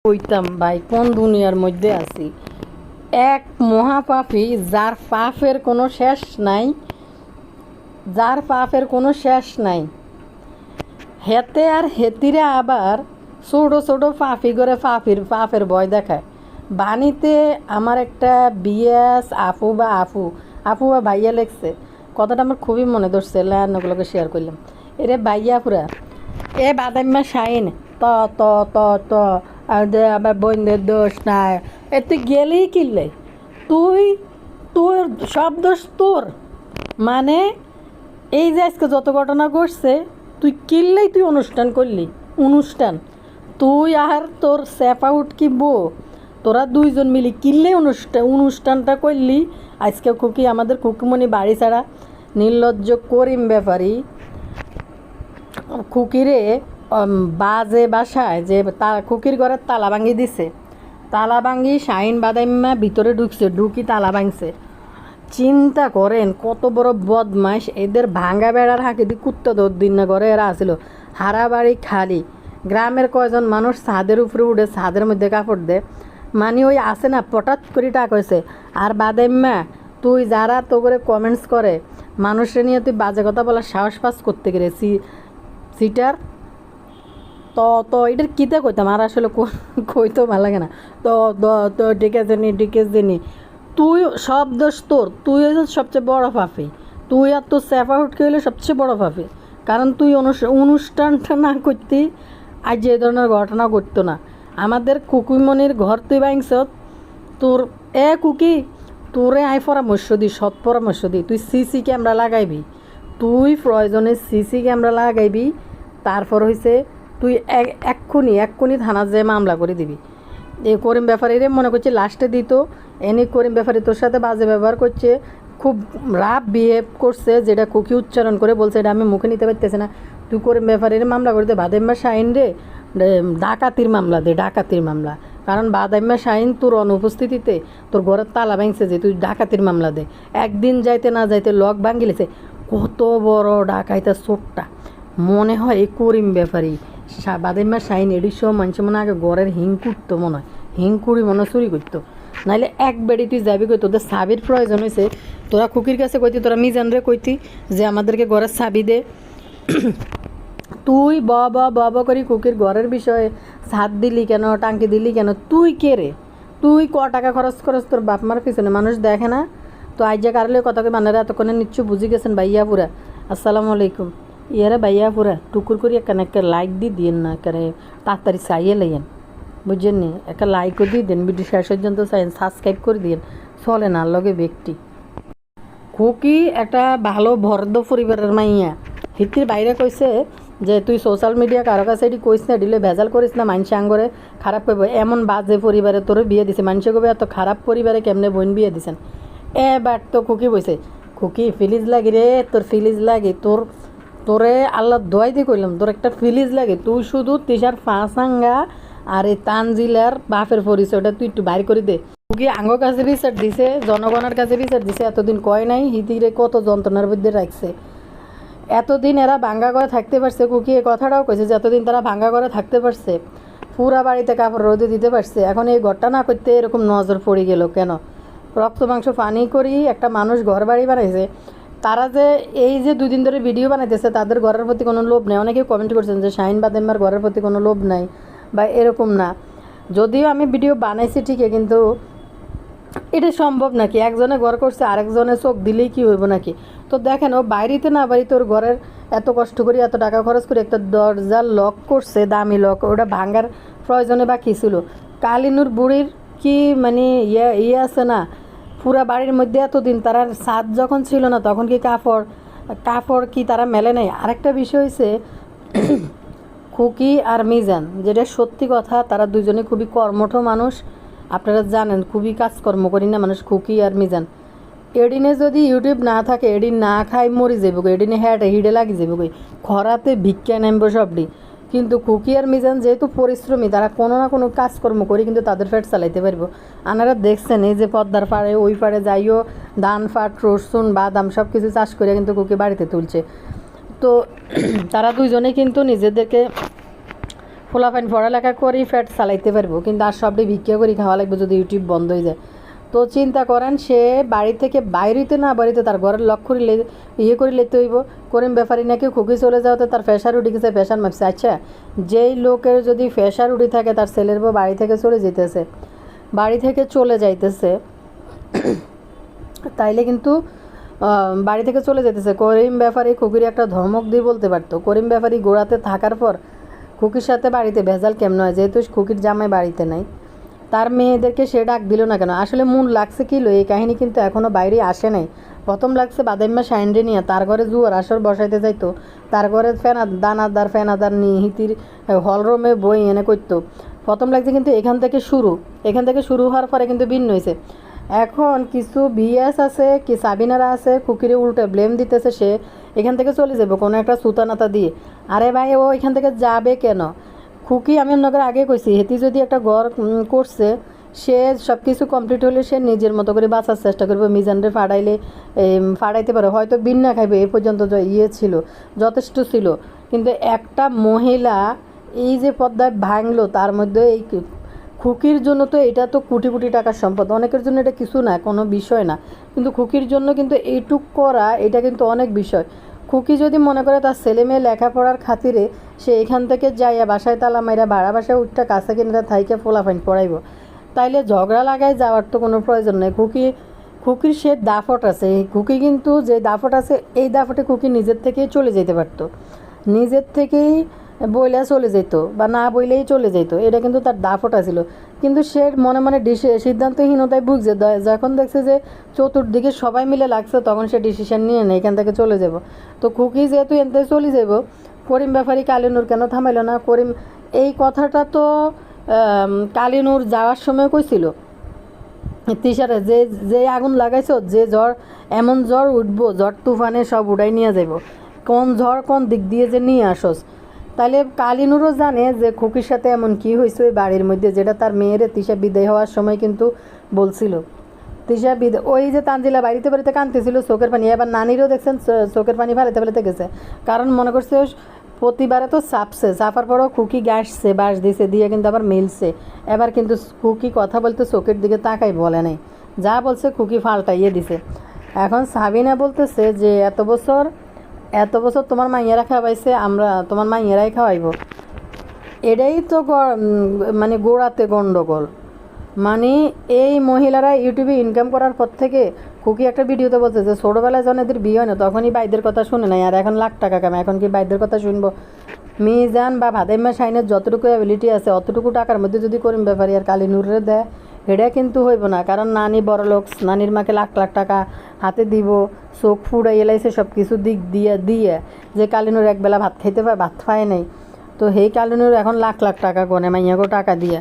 কইতাম ভাই কোন দুনিয়ার মধ্যে আছি। এক মহাপাপী যার পাপের কোনো শেষ নাই, যার পাপের কোনো শেষ নাই, হেতে আর হেতিরে আবার ছোটো ছোটো পাপি করে পাপের ভয় দেখায়। বাণীতে আমার একটা বিএস আপু বা ভাইয়া লেখছে, কথাটা আমার খুবই মনে ধরছে, লাগুলোকে শেয়ার করলাম। এরে ভাইয়া পুরা এ বাদাম্মা শাইন ত ত ত ত আর যে আবার বন্ধের দোষ নাই, এ তুই গেলেই কিনলে তুই, তোর সব দোষ তোর। মানে এই যে আজকে যত ঘটনা ঘটছে, তুই কিনলেই তুই অনুষ্ঠান করলি, অনুষ্ঠান তুই আর তোর স্যাপা উঠকি বউ, তোরা দুইজন মিলি কিনলেই অনুষ্ঠানটা করলি। আজকে খুকি আমাদের খুকিমণি বাড়ি ছাড়া নির্লজ্জ করিম ব্যাপারী খুকিরে বাজে বাসায় যে খুকির ঘরের তালা ভাঙি দিছে, তালা ভাঙি শাহিন বাদাইম্মা ভিতরে ঢুকি তালা ভাঙছে। চিন্তা করেন কত বড় বদমাইশ। এদের ভাঙ্গা বেড়ার হাঁকি দিয়ে কুত্তা দৌড় দিন না করে এরা আসিল। হারা বাড়ি খালি, গ্রামের কয়জন মানুষ ছাদের উপরে উঠে ছাদের মধ্যে কাপড় দেয়, মানে ওই আসে না পটাত করে টাক হয়েছে। আর বাদাইম্মা তুই যারা তো করে কমেন্টস করে মানুষের নিয়ে তুই বাজে কথা বলার সাহস পাস করতে গেলে সিটার তো এটার কীতে কইতাম আর আসলে কইতেও ভালো লাগে না। তো ডিকেছে নি তুই সব দোষ তোর, তুই সবচেয়ে বড় পাপি। তুই আর তোর স্যাফা উঠকে হইলে সবচেয়ে বড় পাপি, কারণ তুই অনুষ্ঠানটা না করতি আজ যে ধরনের ঘটনা ঘটতো না। আমাদের কুকিমণির ঘর তুই ভাঙছ, তোর কুকি তোরে আই পরামর্শ দিই, সৎ পরামর্শ দিই, তুই সিসি ক্যামেরা লাগাইবি, তুই প্রয়োজনে সিসি ক্যামেরা লাগাইবি। তারপর হয়েছে তুই এক্ষুনি থানা যে মামলা করে দিবি। এই করিম ব্যাপারীরে মনে করছি লাস্টে দিত, এনি করিম ব্যাপারী তোর সাথে বাজে ব্যবহার করছে, খুব রাফ বিহেভ করছে, যেটা কুকি উচ্চারণ করে বলছে এটা আমি মুখে নিতে পারতেছি না। তুই করিম ব্যাপারীরে মামলা করে দে, বাদাইম্মা শাহিন রে ডাকাতির মামলা দে, ডাকাতির মামলা। কারণ বাদাইম্মা শাহিন তোর অনুপস্থিতিতে তোর ঘরের তালা ভাঙছে, যে তুই ডাকাতির মামলা দে। একদিন যাইতে না যাইতে লক ভাঙিলেছে। কত বড় ডাকাইতা চোটটা, মনে হয় এই করিম ব্যাপারী বাদাইম্মা শাহিন এডির সহ মানুষ মনে আগে ঘরের হিং কুটতো, মনে হয় হিং কুড়ি মনে চুরি করতো। নাইলে এক বেড়ি তুই যাবি কই, তোদের চাবির প্রয়োজন হয়েছে, তোরা খুকির কাছে কইতি, তোরা মিজানরে কইতি যে আমাদেরকে ঘরের চাবি দে। তুই ব করি খুকির ঘরের বিষয়ে ছাদ দিলি কেন, টাঙ্কি দিলি কেন, তুই কে রে? তুই টাকা খরচ তোর বাপ মার পিছনে, মানুষ দেখে না? তো আজ যে কারলে কথাকে বানারা এতক্ষণে নিশ্চয় বুঝি গেছেন ভাইয়া পুরা। আসসালামু আলাইকুম। ইয়ারে ভাইয়া পুরা টুকুর করি একটা লাইক দিন না, একেবারে তাড়াতাড়ি চাইয়ে লাইয়েন, বুঝছেন নি? একটা লাইকও দিয়ে দেন, ভিডিও শেষ পর্যন্ত চাইন, সাবস্ক্রাইব করে দিন, চলে না লগে ব্যক্তি। খুকি একটা ভালো ভর্দ পরিবারের মাইয়া, হিতির বাইরে কইছে যে তুই সোশ্যাল মিডিয়া কারো কাছে এটি কইস না, দিলে ভেজাল করিস না, মানুষ আঙ্গরে খারাপ করবো। এমন বাজে পরিবারে তোর বিয়ে দিছে, মানুষে কবে এত খারাপ পরিবারে কেমনে বোন বিয়ে দিছেন? এবার তো খুকি বইছে, খুকি ফিলিজ লাগি রে, তোর ফিলিজ লাগে, তোরে আল্লাহ দোয়াই দিয়ে কইলাম, তোর একটা ফিলিজ লাগে। তুই শুধু তিসার ফাঁসাঙ্গা আর এই তানজিলার বাপের পরিচয়টা তুই একটু বাইর করে দে। খুকি আঙ্গ কাছে বিচার দিছে, জনগণের কাছে বিচার দিছে, এতদিন কয় নাই হিতিরে কত যন্ত্রণার মধ্যে রাখছে। এতদিন এরা ভাঙ্গা করে থাকতে পারছে, কুকি এ কথাটাও কইছে যে এতদিন তারা ভাঙ্গা করে থাকতে পারছে, পুরা বাড়িতে কাপড় রোদে দিতে পারছে, এখন এই ঘরটা না করতে এরকম নজর পড়ে গেল কেন? রক্ত মাংস পানি করি একটা মানুষ ঘর বাড়ি বানাইছে, তারা যে এই যে দুদিন ধরে ভিডিও বানাইতেছে তাদের ঘরের প্রতি কোনো লোভ নেই। অনেকেই কমেন্ট করছেন যে শাহিন বাদাইম্মার ঘরের প্রতি কোনো লোভ নাই বা এরকম না। যদিও আমি ভিডিও বানাইছি ঠিকই, কিন্তু এটা সম্ভব নাকি একজনে ঘর করছে আরেকজনে চোখ দিলেই কি হইব নাকি? তো দেখেন ও বাইরেতে না বাড়িতে ওর ঘরের এত কষ্ট করে এত টাকা খরচ করে একটা দরজার লক করছে, দামি লক, ওটা ভাঙ্গার প্রয়োজনে বা কী ছিল? কালিনুর বুড়ির কি মানে ইয়ে আছে না, পুরা বাড়ির মধ্যে এতদিন তারা ছাদ যখন ছিল না তখন কি কাপড় কি তারা মেলে নেই? আরেকটা বিষয় হয়েছে খুকি আর মিজান, যেটা সত্যি কথা, তারা দুজনে খুবই কর্মঠ মানুষ, আপনারা জানেন খুবই কাজকর্ম করি না মানুষ খুকি আর মিজান। এডিনে যদি ইউটিউব না থাকে, এডিন না খাই মরি যাবো গো, এডিনে হিডে লাগি যাবো গই, খরাতে ভিক্ষা নামবো সবডি। কিন্তু খুকি আর মিজান যেহেতু পরিশ্রমী, তারা কোনো না কোনো কাজকর্ম করি কিন্তু তাদের পেট চালাইতে পারবো। আপনারা দেখছেন এই যে পদ্মার পাড়ে ওই পাড়ে যাইও ধান ফাট রসুন বাদাম সব কিছু চাষ করে কিন্তু খুকি বাড়িতে তুলছে। তো তারা দুইজনে কিন্তু নিজেদেরকে ফোলাফাইন পড়ালেখা করেই ফ্যাট চালাইতে পারবো, কিন্তু আর সবটাই ভিক্ষা করি খাওয়া লাগবে যদি ইউটিউব বন্ধ হয়ে যায়। তো চিন্তা করেন, সে বাড়ি থেকে বাইরেতে না বাড়িতে তার ঘরের লক্ষ্য করে লেতে হইব। করিম ব্যাপারী নাকি খুকি চলে যাওয়াতে তার প্রেশার উঠে গেছে, প্রেশার মাপছে। আচ্ছা, যেই লোকের যদি প্রেশার উঠে থাকে তার ছেলের বউ বাড়ি থেকে চলে যেতেছে, বাড়ি থেকে চলে যাইতেছে, তাইলে কিন্তু বাড়ি থেকে চলে যেতেছে, করিম ব্যাপারী খুকির একটা ধমক দিয়ে বলতে পারতো। করিম ব্যাপারী গোড়াতে থাকার পর খুকির সাথে বাড়িতে ভেজাল কেমন হয়, যেহেতু খুকির জামাই বাড়িতে নাই, তার মেয়েদেরকে সে ডাক দিল না কেন? আসলে মূল লাগছে কি লো, এই কাহিনী কিন্তু এখনও বাইরে আসে নাই। প্রথম লাগছে বাদাইম্মা সাইন্ডে নিয়ে তার ঘরে জুয়ার আসর বসাইতে যাইতো, তার ঘরে ফেনাদার নিহিতির হলরুমে বই এনে করতো। প্রথম লাগছে কিন্তু এখান থেকে শুরু হওয়ার পরে কিন্তু ভিন্ন হয়েছে। এখন কিছু বিএস আছে, কি সাবিনারা আছে, খুকিরে উল্টে ব্লেম দিতেছে, সে এখান থেকে চলে যাবে কোনো একটা সুতানাতা দিয়ে। আরে ভাই, ও এখান থেকে যাবে কেন? খুকি আমি আপনাদের আগে কইছি, হেতি যদি একটা ঘর করছে, সে সব কিছু কমপ্লিট হলে সে নিজের মতো করে বাঁচার চেষ্টা করবে। মিজানরে ফাড়াইতে পারে, হয়তো বিন্না খাইবে, এ পর্যন্ত ছিল, যথেষ্ট ছিল। কিন্তু একটা মহিলা এই যে পদ্মায় ভাঙলো, তার মধ্যে এই খুকির জন্য তো এটা তো কোটি কোটি টাকার সম্পদ, অনেকের জন্য এটা কিছু না, কোনো বিষয় না, কিন্তু খুকির জন্য কিন্তু এইটুক করা এটা কিন্তু অনেক বিষয়। খুকি যদি মনে করে তার ছেলে মেয়ে লেখাপড়ার খাতিরে সে এখান থেকে যাইয়া বাসায় তালা মাইরা ভাড়া বাসায় উঠটা কাছে কিনা থাইকে ফোলাফাইন পড়াইব, তাইলে ঝগড়া লাগাই যাওয়ার তো কোনো প্রয়োজন নেই। খুকির সে দাফট আছে, খুকি কিন্তু যে দাফট আছে এই দাফটে খুকি নিজের থেকেই চলে যেতে পারতো, নিজের থেকেই বইলে চলে যেত বা না বইলেই চলে যেত, এটা কিন্তু তার দাফট আছিল। কিন্তু সে মনে মনে সিদ্ধান্তহীনতায় ভুগছে, যখন দেখছে যে চতুর্দিকে সবাই মিলে লাগছে, তখন সে ডিসিশন নিয়ে নেয় এখান থেকে চলে যাব। তো খুকি যেহেতু এখান থেকে চলে যাব, করিম ব্যাপারী কালিনুর কেন থামাইল না? করিম এই কথাটা তো কালিনুর যাওয়ার সময় কইছিল, তিশারে যে আগুন লাগাইছ, যে জ্বর এমন জ্বর উঠবো, জ্বর তুফানে সব উড়াই নিয়ে যাব, কোন ঝড় কোন দিক দিয়ে যে নিয়ে আসস। তাহলে কালিনুরও জানে যে খুকির সাথে এমন কি হয়েছে ওই বাড়ির মধ্যে, যেটা তার মেয়ের তিশা বিদায় হওয়ার সময় কিন্তু বলছিল। তিশা বিদায়, ওই যে তানজিলা বাড়িতে কাঁদতেছিল, চোখের পানি, এবার নানিরও দেখছেন চোখের পানি ফেলাতে গেছে, কারণ মনে করছে প্রতিবারে তো চাপার পরও খুকি বাস দিছে, দিয়ে কিন্তু আবার মিলছে। এবার কিন্তু খুকি কথা বলতে চোখের দিকে তাকাই বলে নাই, যা বলছে খুকি ফাল্টাইয়ে দিছে। এখন সাবিনা বলতেছে যে এত বছর তোমার মাইয়ারা খাওয়াইছে, আমরা তোমার মাইয়ারাই খাওয়াইব। এটাই তো মানে গোড়াতে গন্ডগোল। মানে এই মহিলারা ইউটিউবে ইনকাম করার পর থেকে, খুকি একটা ভিডিওতে বলছে যে ছোটোবেলায় যখন এদের বিয়ে হয় না তখনই বাইদের কথা শুনে নাই, আর এখন লাখ টাকা কামে, এখন কি বাইদের কথা শুনবো? মিজান বা ভাদাইম্মা শাইনের যতটুকু অ্যাবিলিটি আছে অতটুকু টাকার মধ্যে যদি করিম ব্যাপারী আর কালিনুরে দেয়, এটা কিন্তু হইব না। কারণ নানি বড় লোক, নানির মাকে লাখ লাখ টাকা হাতে দিব, চোখ ফুড়াই এলাইছে সব কিছু দিক দিয়ে যে কালিনুর একবেলা ভাত খাইতে পায়, ভাত খায় নাই, তো সেই কালিনুর এখন লাখ লাখ টাকা গনে মাইয়াকেও টাকা দিয়ে।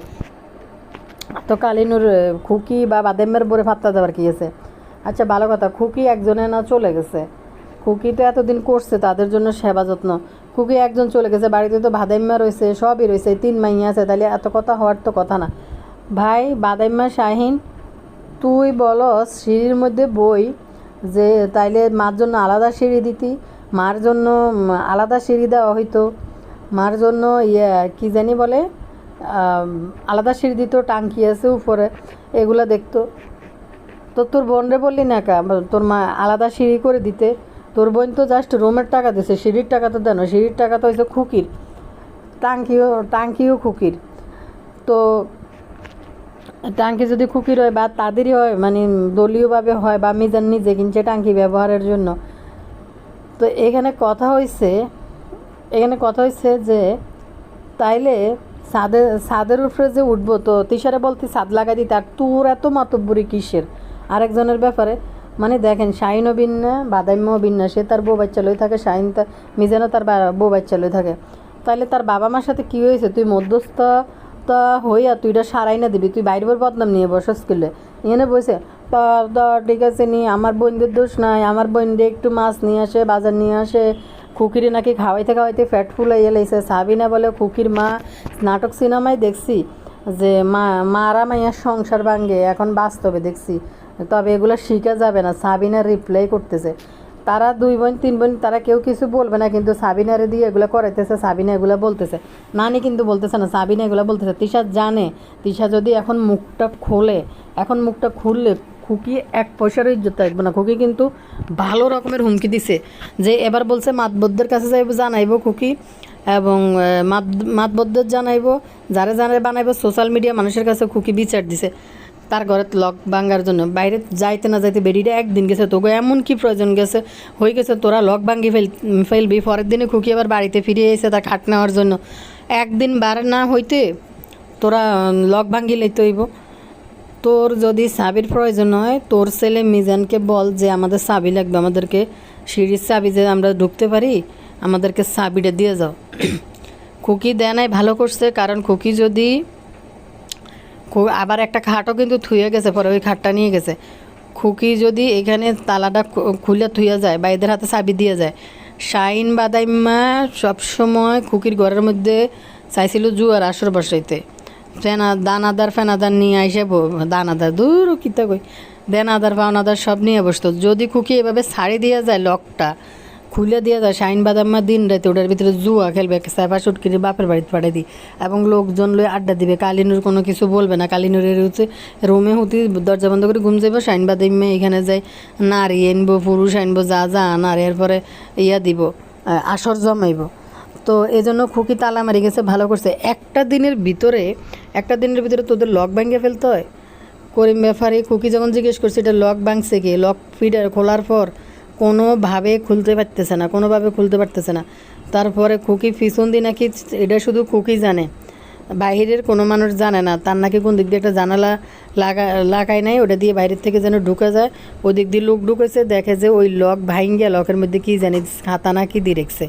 তো কালিনুর খুকি বা বাদামের বরে ফাত্তা দেওয়ার কি আছে? আচ্ছা ভালো কথা, খুকি একজনে না চলে গেছে, খুকি তো এতদিন করছে তাদের জন্য সেবা যত্ন, খুকি একজন চলে গেছে, বাড়িতে তো বাদাইম্মা রয়েছে, সবই রয়েছে, 3 মাইয়া আছে, তাহলে এত কথা হওয়ার তো কথা না। ভাই বাদাইম্মা শাহিন, তুই বলস সিঁড়ির মধ্যে বই যে তাইলে মার জন্য আলাদা সিঁড়ি দিতি, মার জন্য আলাদা সিঁড়ি দেওয়া হইতো, মার জন্য কি জানি বলে আলাদা সিঁড়ি দিত, টাঙ্কি আছে উপরে, এগুলো দেখতো। তো তোর বোনরে বললি না কা তোর মা আলাদা সিঁড়ি করে দিতে? তোর বোন তো জাস্ট রুমের টাকা দিছে, সিঁড়ির টাকা তো দেন, সিঁড়ির টাকা তো হয়েছে খুকির, টাঙ্কিও খুকির। তো টাঙ্কি যদি খুকির হয় বা তাদেরই হয়, মানে দলীয়ভাবে হয় বা মিজান নিজে কিনছে টাঙ্কি ব্যবহারের জন্য, তো এখানে কথা হয়েছে যে তাইলে ছাদের উপরে যে উঠবো, তো তিশারে বলতে ছাদ লাগাই দিতে, আর তোর এত মাতব্বরি কিসের আরেকজনের ব্যাপারে? মানে দেখেন, শাহিনও বিন্না বাদাইম্মাও বিন্না, সে তার বউ বাচ্চা লই থাকে, শাহিন তার মিজানও তার বউ বাচ্চা লই থাকে, তাইলে তার বাবা মার সাথে কী হয়েছে? তুই মধ্যস্থতা হইয়া তুই এটা সারাই না দিবি, তুই বাইরে বদনাম নিয়ে বসস কিলে এনে বসে ঠিক আছে নি, আমার বোনদের দোষ নাই, আমার বোনদের একটু মাছ নিয়ে আসে, বাজার নিয়ে আসে, খুকিরে নাকি খাওয়াইতে ফ্যাট ফুলাইয়া লাইছে। সাবিনা বলে খুকির মা, নাটক সিনেমায় দেখছি যে মারা মাইয়ার সংসার ভাঙ্গে, এখন বাস্তবে দেখছি, তবে এগুলো শিখা যাবে না। সাবিনা রিপ্লাই করতেছে, তারা 2 বোন 3 বোন তারা কেউ কিছু বলবে না, কিন্তু সাবিনারে দিয়ে এগুলো করাইতেছে, সাবিনা এগুলো বলতেছে, নানি কিন্তু বলতেছে না, সাবিনা এগুলো বলতেছে। তিশা জানে, তিশা যদি এখন মুখটা খোলে, এখন মুখটা খুললে খুকি 1 পয়সারও ইজ্জত থাকবে না। খুকি কিন্তু ভালো রকমের হুমকি দিছে যে এবার বলছে মাতবরদের কাছে যাইব, জানাইব খুকি, এবং মাতবরদের জানাইব, যারা জানাই বানাইব সোশ্যাল মিডিয়া মানুষের কাছে খুকি বিচার দিছে তার ঘরে লক ভাঙ্গার জন্য। বাইরে যাইতে না যাইতে বেডিটা একদিন গেছে, তোকে এমন কি প্রয়োজন গেছে হয়ে গেছে তোরা লক ভাঙ্গি ফেলবি, পরের দিনে খুকি আবার বাড়িতে ফিরে এসে তার খাট নেওয়ার জন্য। একদিন বার না হইতে তোরা লক ভাঙ্গি লইতে হইব। তোর যদি চাবির প্রয়োজন হয় তোর ছেলে মিজানকে বল যে আমাদের চাবি লাগবে, আমাদেরকে সিঁড়ির চাবি যে আমরা ঢুকতে পারি, আমাদেরকে চাবিটা দিয়ে যাও। খুকি দেয় নাই, ভালো করছে, কারণ খুকি যদি আবার একটা খাটও কিন্তু থুয়ে গেছে, পরে ওই খাটটা নিয়ে গেছে। খুকি যদি এখানে তালাটা খুলে থুয়ে যায় বা এদের হাতে চাবি দিয়ে যায়, শাইন বাদাইম্মা সবসময় খুকির ঘরের মধ্যে চাইছিল জুয়ার আসর বসাইতে, দানাদার ফেনাদার নিয়ে আইসে, দানাদার দূর কিতা কই, দেনাদার পাওনাদার সব নিয়ে বসতো। যদি খুকি এভাবে ছাড়ি দিয়ে যায়, লকটা খুলে দিয়ে যায়, শাইন বাদাম্মা দিন রাতে ওটার ভিতরে জুয়া খেলবে, সাইফা সুটকিরি বাপের বাড়িতে পাঠিয়ে দিই, এবং লোকজন লয়ে আড্ডা দিবে। কালিনুর কোনো কিছু বলবে না, কালিনুরের হচ্ছে রুমে হতে দরজা বন্ধ করে ঘুম যাবো, শাইন বাদাম্মা এখানে যাই নারী আনবো, পুরুষ আনবো, যা যা আনার, এরপরে ইয়া দিব, আসর জমাইব। তো এই জন্য খুকি তালা মারি গেছে, ভালো করছে। একটা দিনের ভিতরে তোদের লক ভাঙিয়ে ফেলতে হয়। করিম ব্যাপারে খুকি যখন জিজ্ঞেস করছে এটা লক ভাঙছে কি, লক ফিডার খোলার পর কোনোভাবে খুলতে পারতেছে না। তারপরে খুকি পিছন দিয়ে নাকি, এটা শুধু খুকি জানে, বাহিরের কোনো মানুষ জানে না, তার নাকি কোন দিক দিয়ে একটা জানালা লাগায় নাই, ওটা দিয়ে বাইরের থেকে যেন ঢুকে যায়, ওই দিক দিয়ে লোক ঢুকেছে, দেখে যে ওই লক ভাঙিয়া লকের মধ্যে কী জানি খাতা না কি দিয়ে রেখেছে।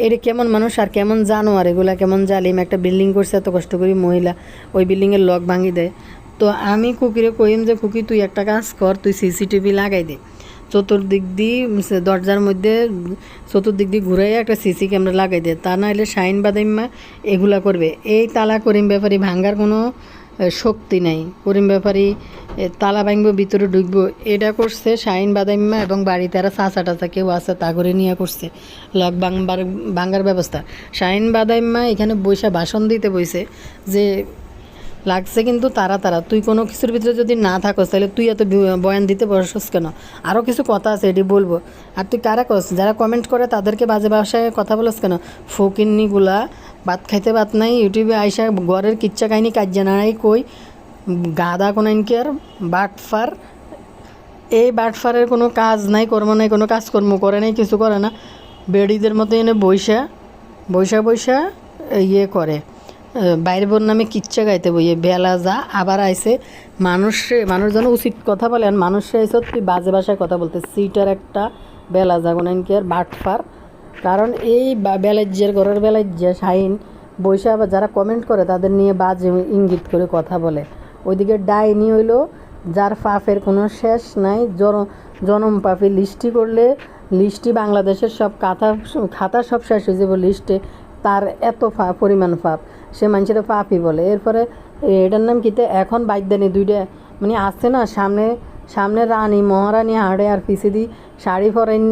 এটা কেমন মানুষ আর কেমন জানোয়ার, এগুলা কেমন জালিম। একটা বিল্ডিং করছে এত কষ্ট করি মহিলা, ওই বিল্ডিংয়ের লক ভাঙি দেয়। তো আমি খুকিরে কইম যে খুকি তুই একটা কাজ কর, তুই সিসিটিভি লাগাই দে চতুর্দিক দিয়ে, দরজার মধ্যে চতুর্দিক দিয়ে ঘুরাইয়া একটা সিসি ক্যামেরা লাগাই দে, তা নাহলে শাইন বাদাইম্মা এগুলা করবে। এই তালা করিম ব্যাপারী ভাঙ্গার কোনো শক্তি নাই। করিম ব্যাপারী তালা ভাঙবো, ভিতরে ঢুকবো, এটা করছে শাইন বাদাইম্মা, এবং বাড়িতে আর চাচা টাচা কেউ আছে তা করে নিয়ে করছে লক ভাঙ্গার ব্যবস্থা। শাইন বাদাইম্মা এখানে বৈশা ভাষণ দিতে বইছে যে লাগছে কিন্তু তারা তুই কোনো কিছুর ভিতরে যদি না থাকস তাহলে তুই এত বয়ান দিতে বসস কেন? আরও কিছু কথা আছে এটি বলবো। আর তুই কারা কস, যারা কমেন্ট করে তাদেরকে বাজে ভাষায় কথা বলস কেন? ফকিন্নিগুলা, ভাত খাইতে ভাত নাই, ইউটিউবে আইসা ঘরের কিচ্ছা কাহিনী কাজ্যা নাড়াই কই গাদা কোনাইনকে আর বাটফার। এই বাটফারের কোনো কাজ নাই, কর্ম নাই, কোনো কাজকর্ম করে নাই, কিছু করে না, বেড়িদের মতো এনে বৈশা ইয়ে করে, বাইরে বোন নামে কিচ্ছা গাইতে বইয়ে বেলা যা আবার আইসে মানুষজন উচিত কথা বলে, আর মানুষে আইসত তুই বাজে ভাষায় কথা বলতে, সিটার একটা বেলা যা কোনাইনকে আর বাটফার। কারণ এই বেলাজ্যের ঘরের বেলাজ্যা শাহিন বৈশা আবার যারা কমেন্ট করে তাদের নিয়ে বাজে ইঙ্গিত করে কথা বলে। ওইদিকে ডাইনি হইলো যার পাপের কোনো শেষ নাই, জনম পাপি লিস্টি করলে লিস্টি বাংলাদেশের সব খাতা সব শেষ হয়ে যাবে লিস্টে, তার এত পরিমাণ পাপ, সে মানুষের পাপই বলে। এরপরে এটার নাম কিতে এখন বাইদানি দুইটা মানে আসছে না, সামনে রানী মহারানী হাড়ে আর পিছিয়ে দি শাড়ি ফরাইন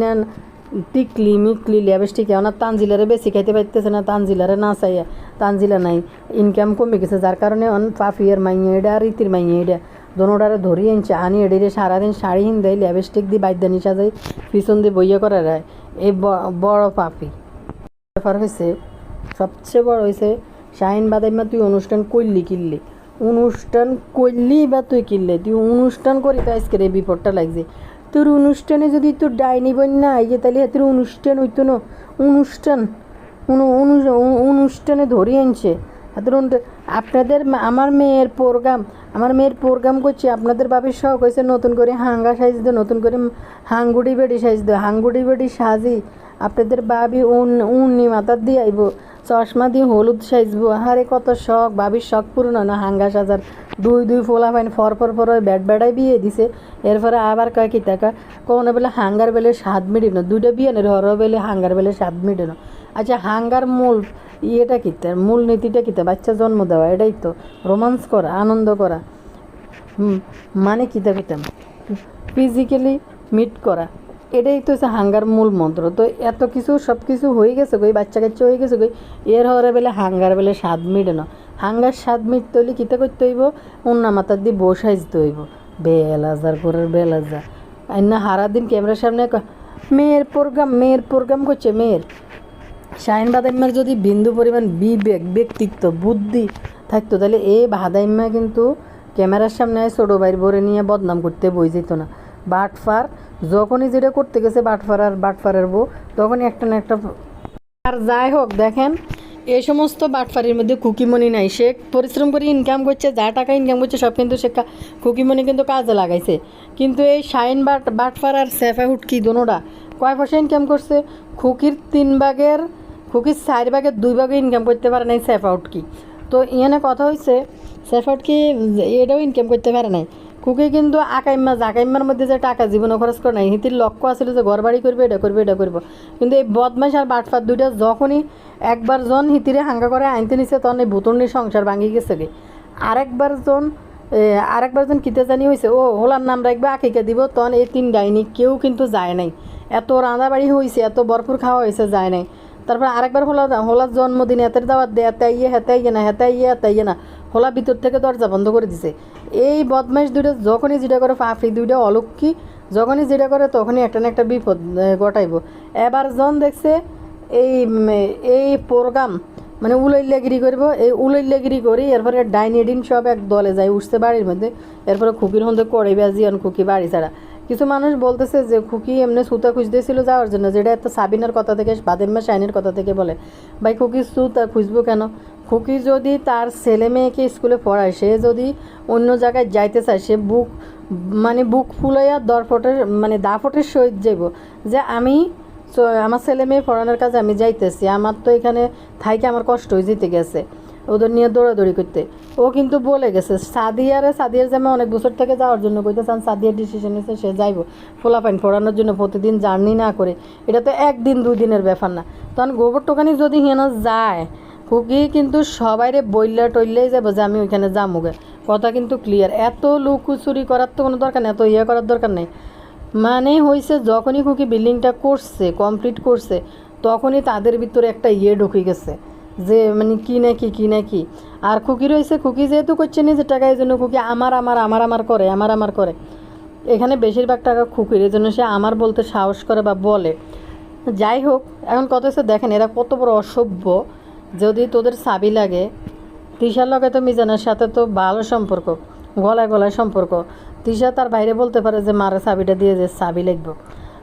টিকলি মিকলি লেবেস্টিক, কেন তানজিলারে বেশি খাইতে পারতেছে না, তানজিলারে না চাইয়া, তানজিলা নাই, ইনকাম কমে গেছে, যার কারণে পাপিয়ার মাইয়া এটা আর রীতির মাইয়া এটা দোনোটারে ধরিয়ে আনছে, আনি এডিরে সারাদিন শাড়ি হিন দেয়, লেবেস্টিক দিয়ে বাইদানি সাজাই, পিছন দিয়ে বইয়া করা যায়। এই বড় পাপি ব্যাপার হয়েছে, সবচেয়ে বড় হয়েছে শাহিন বাদাইম্মা তুই অনুষ্ঠান করলি কিনলি, অনুষ্ঠান করলি বা তুই কিনলে, তুই অনুষ্ঠান করি তো আজকের এই বিপদটা লাগছে। তোর অনুষ্ঠানে যদি তোর ডাইনি বই না আইয়ে তাহলে তোর অনুষ্ঠান হইতো না, অনুষ্ঠানে ধরি আনছে আপনাদের। আমার মেয়ের প্রোগ্রাম করছে, আপনাদের বাবির শখ হয়েছে নতুন করে হাঙ্গা সাইজ দে, নতুন করে হাঙ্গুড়ি বেড়ি সাইজ দে, হাঙ্গুড়ি বেড়ি সাজি আপনাদের বাবি উন্নি মাথার দিয়ে আইব, চশমা দিয়ে হলুদ সাইজবো। আরে কত শখ, বাবির শখ পূরণ হয় না হাঙ্গা সাজার। দুই ফোলা পাইন ফর ব্যাট বেড়াই বিয়ে দিছে, এরপরে আবার কয় কি টাকা কোনো বেলে হাঙ্গার বেলে স্বাদ মিডি না, দুইটা বিয়ে নেই হর বেলে হাঙ্গার বেলে স্বাদ মিডে না। আচ্ছা হাঙ্গার মূল ইয়েটা কিতে, মূল নীতিটা কিতে, বাচ্চা জন্ম দেওয়া, এটাই তো রোমান্স করা, আনন্দ করা, মানে কিতা কিতাম ফিজিক্যালি মিট করা, এটাই তো হচ্ছে হাঙ্গার মূল মন্ত্র। তো এত কিছু সব কিছু হয়ে গেছে গই, বাচ্চা কাচ্চা হয়ে গেছে গই, এর হরে বেলে হাঙ্গার বেলে স্বাদ মিটে না। হাঙ্গার স্বাদ মিটতে হইলে কীতে করতে হইব, উন্না মাথার দিয়ে বসাই দিতে হইব। বেলাজার পরের বেলাজা না হারা দিন ক্যামেরার সামনে মেয়ের প্রোগ্রাম করছে মেয়ের। শাহিন বাদাইম্মার যদি বিন্দু পরিমাণ বিবেক, ব্যক্তিত্ব, বুদ্ধি থাকতো তাহলে এই বাদাইম্মা কিন্তু ক্যামেরার সামনে ছোটো বাইর বরে নিয়ে বদনাম করতে বই যেত না। বাটফার যখনই যেটা করতে গেছে বাটফার আর বাটফারের বউ, তখনই একটা না একটা। আর যাই হোক দেখেন, এই সমস্ত বাটফারির মধ্যে খুকিমণি নাই। সে পরিশ্রম করে ইনকাম করছে, যা টাকা ইনকাম করছে সব কিন্তু সে খুকিমণি কিন্তু কাজে লাগাইছে। কিন্তু এই শাহিন বাটফার আর সেফা হুটকি দোনোটা কয় পয়সা ইনকাম করছে? খুকির 3 ভাগের, খুকির 4 ভাগের 2 ভাগে ইনকাম করতে পারে নাই সেফা হুটকি। তো ইয়ানে কথা হয়েছে সেফা হুটকি এটাও ইনকাম করতে পারে নাই। খুকি কিন্তু জাকাইম্মার মধ্যে যে টাকা জীবনে খরচ করে নাই, হিতির লক্ষ্য আছিল যে ঘর বাড়ি করবে, এটা করবে, এটা করবো। কিন্তু এই বদমাইশ আর বাটফার দুইটা যখনই একবার জন হিতিরে হাঙ্গা করে আনতে নিছে, তখন এই ভুতুর্নির সংসার ভাঙি গেছে গে। আরেকবার জন কিতে জানি হয়েছে, ও হোলার নাম রাখবে আকিকা দিব, তখন এই 3 ডাইনি কেউ কিন্তু যায় নাই। এত রাঁধাবাড়ি হয়েছে, এত ভরপুর খাওয়া হয়েছে, যায় নাই। তারপর আরেকবার হোলার জন্মদিন এতের দাওয়াত দেয়, হেতাইয়ে না হোলা ভিতর থেকে দরজা বন্ধ করে দিছে। এই বদমাইশ দুইটা যখনই যেটা করে ফাফরি দুইটা অলক্ষী, যখনই যেটা করে তখনই একটা না একটা বিপদ ঘটাইব। এবার জন দেখছে এই প্রোগ্রাম মানে উলাইল্লাগিরি করব, এই উলাইল্লাগিরি করি এরপরে ডাইনি ডিন সব এক দলে যায় উঠছে বাড়ির মধ্যে। এরপরে খুকির মধ্যে করে বাজিয়ান খুকি বাড়ি ছাড়া। কিছু মানুষ বলতেছে যে খুকি এমনি সুতা খুঁজতেছিল যাওয়ার জন্য, যেটা এত সাবিনার কথা থেকে, বাদেম্মা শাইনের কথা থেকে বলে। ভাই খুকি সুতা খুঁজবো কেন? খুকি যদি তার ছেলে মেয়েকে স্কুলে পড়ায়, সে যদি অন্য জায়গায় যাইতে চায়, সে বুক ফুলাইয়া দা ফটের সহিত যাইব যে আমি আমার ছেলে মেয়ে পড়ানোর কাজে আমি যাইতেছি, আমার তো এখানে থাইকে আমার কষ্ট হয়ে যেতে গেছে ওদের নিয়ে দৌড়াদৌড়ি করতে। ও কিন্তু বলে গেছে সাদিয়ার জামে অনেক বছর থেকে যাওয়ার জন্য কইতে চান, সাদিয়ার ডিসিশন নিয়েছে সে যাইব ফোলাফাইন পড়ানোর জন্য প্রতিদিন জার্নি না করে। এটা তো 1 দিন 2 দিনের ব্যাপার না। তখন গোবর টোকানি যদি হেন যায়, খুকি কিন্তু সবাইরে বইলা টইলেই যাবো যে আমি ওইখানে যামুগে। কথা কিন্তু ক্লিয়ার। এত লুকুচুরি করার তো কোনো দরকার নেই, এত করার দরকার নেই। মানে হয়েছে যখনই খুকি বিল্ডিংটা করছে, কমপ্লিট করছে, তখনই তাদের ভিতরে একটা ঢুকে গেছে যে মানে কি নাকি। আর খুকি রয়েছে, খুকি যেহেতু করছে নিজের টাকা, এই জন্য খুকি আমার করে। এখানে বেশিরভাগ টাকা খুকির, এই জন্য সে আমার বলতে সাহস করে বা বলে। যাই হোক, এখন কত হচ্ছে দেখেন, এরা কত বড় অসভ্য। যদি তোদের চাবি লাগে, তিশার লগে তো মিজানের সাথে তো ভালো সম্পর্ক, গলায় সম্পর্ক। তিশা তার বাইরে বলতে পারে যে মারা চাবিটা দিয়ে যে চাবি লাগবে।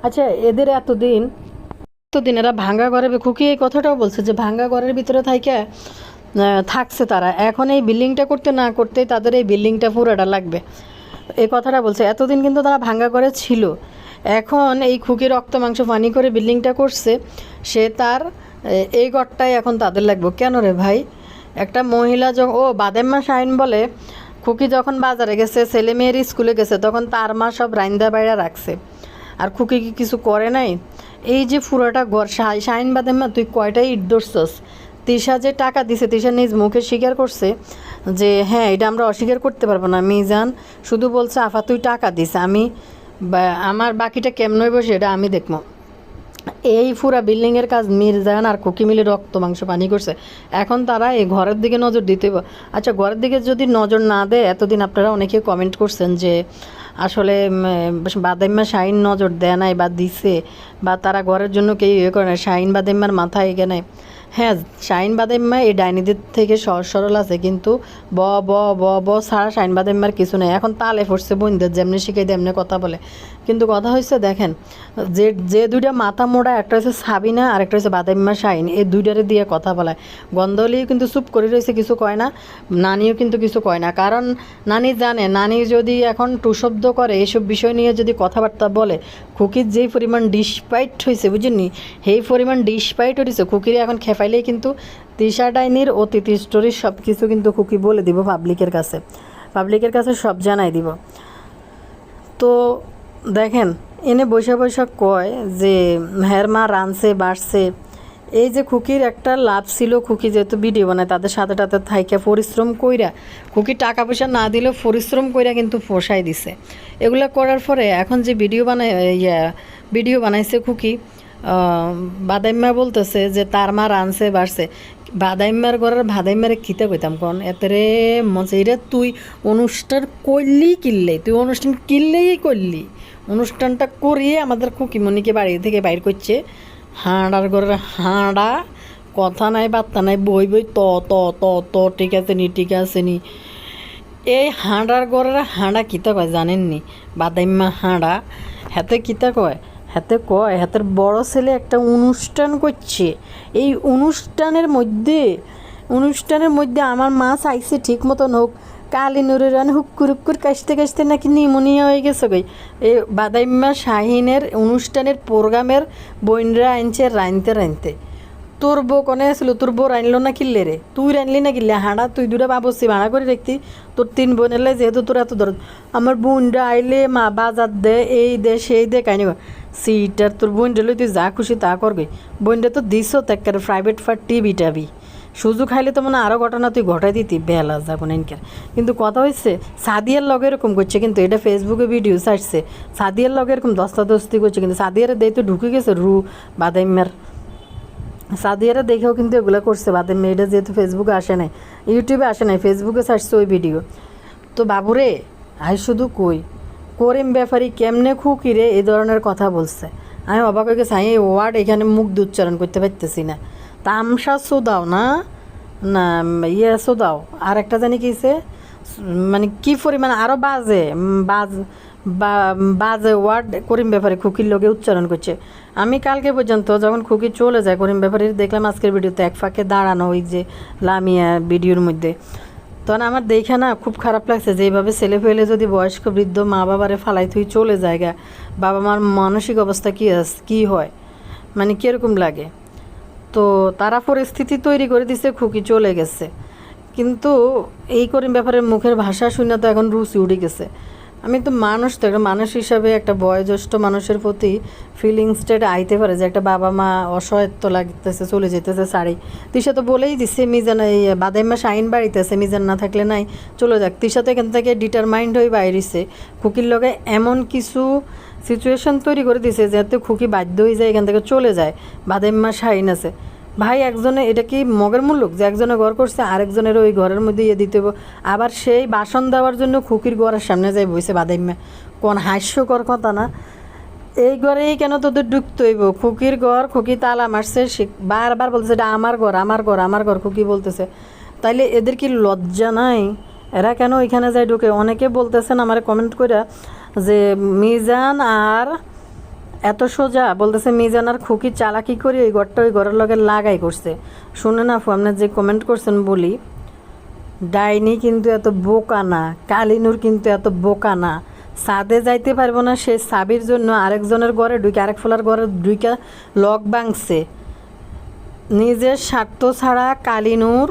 আচ্ছা, এদের এতদিন এরা ভাঙ্গা ঘরে, খুকি এই কথাটাও বলছে যে ভাঙ্গা ঘরের ভিতরে থাকছে তারা, এখন এই বিল্ডিংটা করতে না করতেই তাদের এই বিল্ডিংটা পুরোটা লাগবে, এই কথাটা বলছে। এতদিন কিন্তু তারা ভাঙ্গা ঘরে ছিল, এখন এই খুকি রক্ত মাংস পানি করে বিল্ডিংটা করছে, সে তার এই ঘরটাই এখন তাদের লাগবে। কেন রে ভাই? একটা মহিলা বাদেম্মা শাইন বলে খুকি যখন বাজারে গেছে, ছেলে মেয়ের স্কুলে গেছে, তখন তার মা সব রাইন্দা বাইরা রাখছে, আর খুকি কি কিছু করে নাই? এই যে পুরোটা ঘর শাইন বাদেম্মা, তুই কয়টা ইট ধরছস? তিশা যে টাকা দিছে, তিশা নিজ মুখে স্বীকার করছে যে হ্যাঁ এটা আমরা অস্বীকার করতে পারবো না। মিজান শুধু বলছে আফা তুই টাকা দিস, আমার বাকিটা কেমন হইব সেটা আমি দেখবো। এই পুরা বিল্ডিংয়ের কাজ মির্জান আর খুকি মিলে রক্ত মাংস পানি করছে। এখন তারা এই ঘরের দিকে নজর দিতে। আচ্ছা, ঘরের দিকে যদি নজর না দেয়, এতদিন আপনারা অনেকে কমেন্ট করছেন যে আসলে বাদেম্মা শাহিন নজর দেয় নাই বা দিছে, বা তারা ঘরের জন্য কেউ করে না, শাহিন বাদেম্মার মাথায় এখানে। হ্যাঁ, শাহিন বাদেম্মা এই ডাইনিদের থেকে সহজ সরল আছে, কিন্তু ব ছাড়া শাহিন বাদেম্মার কিছু নেই। এখন তালে পড়ছে বোনদের, যেমনি শিখাই তেমনি কথা বলে। কিন্তু কথা হচ্ছে দেখেন, যে দুইটা মাথা মোড়া, একটা হচ্ছে সাবিনা আর একটা হচ্ছে বাদেম্মা শাহিন, এই দুইটারে দিয়ে কথা বলায়। গন্ধলিও কিন্তু চুপ করে রয়েছে, কিছু কয় না। নানিও কিন্তু কিছু কয় না, কারণ নানি জানে নানি যদি এখন টুশব্দ করে, এইসব বিষয় নিয়ে যদি কথাবার্তা বলে, খুকির যেই পরিমাণ ডিসপাইট হয়েছে বুঝেননি, সেই পরিমাণ ডিসপাইট হয়েছে খুকির। এখন খেপাইলেই কিন্তু তিশা ডাইনির অতীত স্টোরি সব কিছু কিন্তু খুকি বলে দিব পাবলিকের কাছে সব জানাই দিব। তো দেখেন, এনে বৈশা কয় যে হের মা রানছে বাড়ছে। এই যে খুকির একটা লাভ ছিল, খুকি যেহেতু ভিডিও বানায় তাদের সাথে থাইকা পরিশ্রম কইরা, খুকি টাকা পয়সা না দিলেও পরিশ্রম কইরা কিন্তু পোষাই দিছে। এগুলো করার পরে এখন যে ভিডিও বানায় ভিডিও বানাইছে খুকি। বাদাইম্মা বলতেছে যে তার মা রানছে বাড়ছে, বাদাইম্মার ঘরের ভাদাইম্মারে খিতে কইতাম কন এতরে মজা। এটা তুই অনুষ্ঠান করলি কিনলে, তুই অনুষ্ঠান কিনলেই করলি, অনুষ্ঠানটা করিয়ে আমাদের খুকিমণিকে বাড়ি থেকে বাইর করছে। হাঁড়ার ঘরের হাঁড়া, কথা নাই বার্তা নাই, বই বই ত ত ত ত ঠিক আছে নি ঠিক আছে নি। এই হাঁড়ার ঘরের হাঁড়া কিতা কয় জানেননি? বাদাইম্মা হাঁড়া। হাতে কিতা কয়? হাতে কয় হাতের বড় ছেলে একটা অনুষ্ঠান করছে, এই অনুষ্ঠানের মধ্যে আমার মা চাইছে ঠিক মতন হোক, কালি নুরের রান হুক্কুর হুক্কুর কাশতে কাশতে নাকি নিউমোনিয়া হয়ে গেছে গই। এই বাদাইম্মা শাহিনের অনুষ্ঠানের প্রোগ্রামের বইনরা আনছে রাইনতে। তোর বউ কনে আসলো, তোর বউ রানলো না কিনলে রে? তুই রানলি না কিনলে? হাঁড়া তুই দুটা বাবসি ভাড়া করে রাখতি, তোর 3 বোনের লাই যেহেতু তোর এত দরদ। আমার বোনরা আইলে মা বাজার দে, এই দে সেই দে কাহিনি। সিটার তোর বোনটা লই তুই যা খুশি তা করবে। বোনটা তো দিস তার প্রাইভেট ফার টিভি সুযোগ খাইলে তো মনে আরও ঘটনা তুই ঘটাই দিতি বেলা যাবো নাইনকার। কিন্তু কথা হয়েছে সাদিয়ার লগে এরকম করছে, কিন্তু এটা ফেসবুকে ভিডিও ছাড়ছে, সাদিয়ার লগে এরকম দস্তাদস্তি করছে, কিন্তু সাদিয়ার দেয় তো ঢুকে গেছে বাদাইম্মার। সাদিয়ারা দেখেও কিন্তু এগুলো করছে বাদে মেয়েটা, যেহেতু ফেসবুকে আসে নাই, ইউটিউবে আসে নাই, ফেসবুকে ছাড়ছে ওই ভিডিও। তো বাবুরে আই শুধু কই করিম ব্যাপারী কেমনে খুকিরে এই ধরনের কথা বলছে, আমি অবাক হয়ে গেছি। আমি এই ওয়ার্ড এখানে মুখ উচ্চারণ করতে পারতেছি না। তামসা সোদাও না না সোদাও আর একটা জানি কিছে, মানে কি পরিমাণ আরও বাজে ওয়ার্ড করিম ব্যাপারে খুকির লোকে উচ্চারণ করছে। আমি কালকে পর্যন্ত যখন খুকি চলে যায় করিম ব্যাপারে, দেখলাম আজকের ভিডিওতে এক ফাঁকে দাঁড়ানো ওই যে লামিয়া ভিডিওর মধ্যে, তখন আমার দেখে না খুব খারাপ লাগছে যে এইভাবে ছেলে ফেলে যদি বয়স্ক বৃদ্ধ মা বাবারে ফালাই তুই চলে জায়গা, বাবা মার মানসিক অবস্থা কী হয়, মানে কীরকম লাগে। তো তারা পরিস্থিতি তৈরি করে দিছে, খুকি চলে গেছে। কিন্তু এই করিম ব্যাপারের মুখের ভাষা শুনে তো এখন রুচি উঠে গেছে। আমি তো মানুষ, তো একটা মানুষ হিসাবে একটা বয়োজ্যেষ্ঠ মানুষের প্রতি ফিলিংসটা আইতে পারে যে একটা বাবা মা অসহায়ত্ব লাগতেছে, চলে যেতেছে শাড়ি। তিশা তো বলেই দিচ্ছে মিজান এই বাদাইম্মা শাইন বাড়িতেছে, মিজান না থাকলে নাই চলে যাক। তিশা তো এখান থেকে ডিটারমাইন্ড হয়ে বাইরেছে, খুকির লগে এমন কিছু সিচুয়েশন তৈরি করে দিছে যাতে খুকি বাধ্য হয়ে যায় এখান থেকে চলে যায়। বাদাইম্মা শাইন আছে ভাই, একজনে এটা কি মগের মূল্যক যে একজনে ঘর করছে আরেকজনের ওই ঘরের মধ্যে দিতে হবে, আবার সেই বাসন দেওয়ার জন্য খুকির ঘরের সামনে যাই বইছে বাদাইম্মা। কোন হাস্যকর কথা না? এই ঘরেই কেন তোদের ঢুকতে হইব? খুকির ঘর, খুকি তালা মারছে, বারবার বলতেছে এটা আমার ঘর আমার ঘর আমার ঘর, খুকি বলতেছে। তাইলে এদের কি লজ্জা নাই? এরা কেন ওইখানে যায় ঢুকে? অনেকে বলতেছেন আমার কমেন্ট করে যে মিজান আর এত সোজা, বলতেছে মিজান আর খুকি চালাকি করে ওই ঘরটা ওই ঘরের লগে লাগাই করছে। শুনে না আপু, আপনার যে কমেন্ট করছেন বলি, ডাইনি কিন্তু এত বোকা না, কালিনুর কিন্তু এত বোকা না। ছাদে যাইতে পারবো না সে সাবির জন্য আরেকজনের ঘরে ঢুকে, আরেক ফোলার ঘরে ঢুকে লক ভাঙছে। নিজের স্বার্থ ছাড়া কালিনুর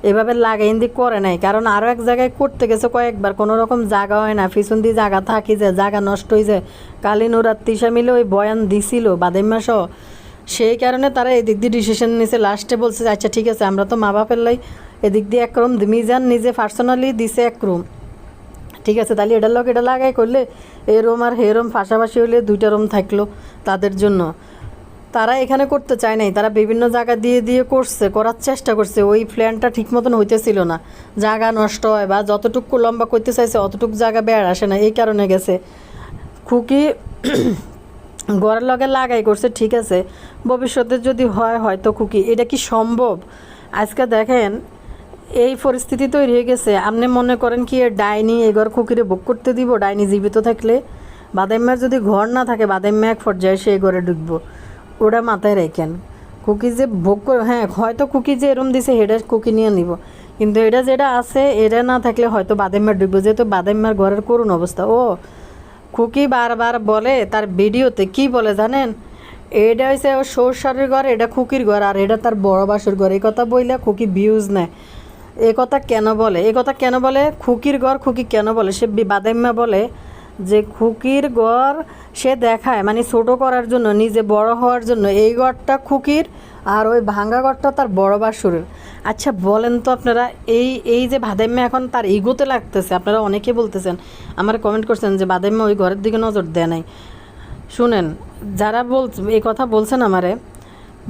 এভাবে লাগাইন্দি করে নাই, কারণ আরও এক জায়গায় করতে গেছে কয়েকবার, কোনো রকম জায়গা হয় না, পিছন দিয়ে জায়গা থাকি যায়, জায়গা নষ্ট হয়ে যায়। কালিনুর আর তিশা মিলে ওই বয়ান দিছিল বাদাইম্মা সহ, সেই কারণে তারা এদিক দিয়ে ডিসিশন নিয়েছে। লাস্টে বলছে আচ্ছা ঠিক আছে, আমরা তো মা বাপের লাই এদিক দিয়ে একরম, মিজান নিজে পার্সোনালি দিছে একরম, ঠিক আছে তাহলে এটার লোক এটা লাগাই করলে এরম আর হেরম পাশাপাশি হলে 2টা রুম থাকলো তাদের জন্য। তারা এখানে করতে চায় নাই, তারা বিভিন্ন জায়গা দিয়ে করার চেষ্টা করছে, ওই প্ল্যানটা ঠিক মতন হইতেছিল না, জায়গা নষ্ট হয় বা যতটুকু লম্বা করতে চাইছে অতটুকু জায়গা বেড় আসে না, এই কারণে গেছে। খুকি ঘরের লগে লাগাই করছে, ঠিক আছে ভবিষ্যতে যদি হয় হয়তো খুকি, এটা কি সম্ভব? আজকে দেখেন এই পরিস্থিতি তৈরি হয়ে গেছে, আপনি মনে করেন কি ডাইনি এই ঘর খুকিরে ভোগ করতে দিব? ডাইনি জীবিত থাকলে, বাদাইম্মার যদি ঘর না থাকে বাদাইম্মা এক পর্যায়ে সেই ঘরে ঢুকবো, ওটা মাথায় রেখেন। কুকি যে ভোগ করে, হ্যাঁ হয়তো কুকি যে এরম দিছে এটা কুকি নিয়ে নিব, কিন্তু এটা যেটা আছে এটা না থাকলে হয়তো বাদাইম্মার ঢুকবো, যেহেতু বাদাইম্মার ঘরের করুণ অবস্থা। ও খুকি বারবার বলে তার ভিডিওতে, কি বলে জানেন, এটা হয়েছে ও শ্বশুরের ঘর, এটা খুকির ঘর, আর এটা তার বড় বাসুর ঘর। এই কথা বললে খুকি ভিউজ নেয়। এ কথা কেন বলে খুকির ঘর খুকি কেন বলে? সে বাদাইম্মা বলে যে খুকির ঘর সে দেখায়, মানে ছোটো করার জন্য, নিজে বড় হওয়ার জন্য। এই ঘরটা খুকির আর ওই ভাঙ্গা ঘরটা তার বড় বাসুরের। আচ্ছা বলেন তো আপনারা, এই যে বাদাইম্মা এখন তার ইগোতে লাগতেছে, আপনারা অনেকে বলতেছেন, আমার কমেন্ট করছেন যে বাদাইম্মা ওই ঘরের দিকে নজর দেয় নাই। শুনেন, যারা এই কথা বলছেন আমারে,